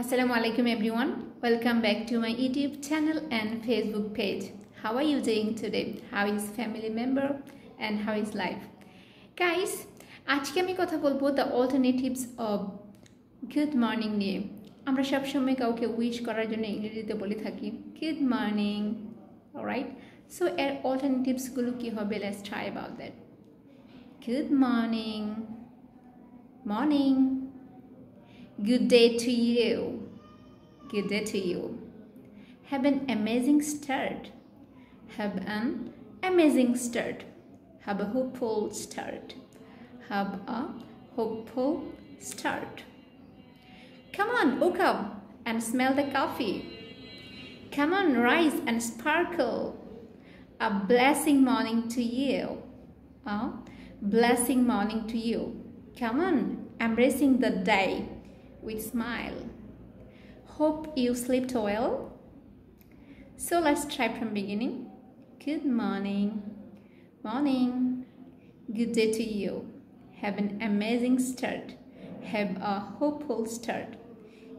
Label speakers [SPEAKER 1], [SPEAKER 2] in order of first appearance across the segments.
[SPEAKER 1] Assalamualaikum everyone. Welcome back to my YouTube channel and Facebook page. How are you doing today? How is family member and how is life? Guys, আজকে আমি কথা বলবো the alternatives of good morning নিয়ে। আমরা সব সময় কাউকে wish করার জন্য ইংরেজিতে বলে থাকি good morning. Alright? So এর alternatives গুলো কি হবে? Let's try about that. Good morning. Morning. Good day to you. Good day to you. Have an amazing start. Have an amazing start. Have a hopeful start. Have a hopeful start. Come on, wake up and smell the coffee. Come on, rise and sparkle. A blessing morning to you. A blessing morning to you. Come on, embracing the day with smile. Hope you slept well. So let's try from beginning. Good morning. Morning. Good day to you. Have an amazing start. Have a hopeful start.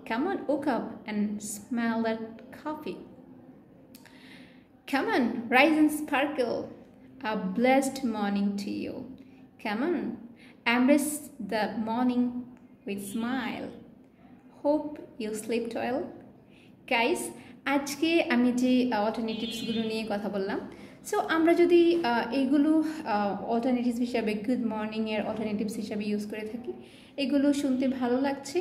[SPEAKER 1] Come on, wake up and smell that coffee. Come on, rise and sparkle. A blessed morning to you. Come on, embrace the morning with smile. Hope you slept well. Guys, আজকে আমি যে অল্টারনেটিভসগুলো নিয়ে কথা বললাম, so আমরা যদি এইগুলো alternatives হিসাবে গুড মর্নিংয়ের অল্টারনেটিভস হিসাবে ইউজ করে থাকি, এগুলো শুনতে ভালো লাগছে।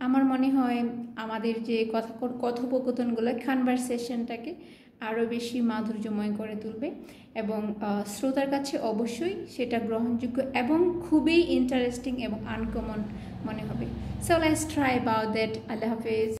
[SPEAKER 1] আমার মনে হয় আমাদের যে কথোপকথনগুলো কনভারসেশনটাকে আরও বেশি মাধুর্যময় করে তুলবে এবং শ্রোতার কাছে অবশ্যই সেটা গ্রহণযোগ্য এবং খুবই ইন্টারেস্টিং এবং আনকমন মনে হবে। So let's try about that. আল্লাহ হাফেজ।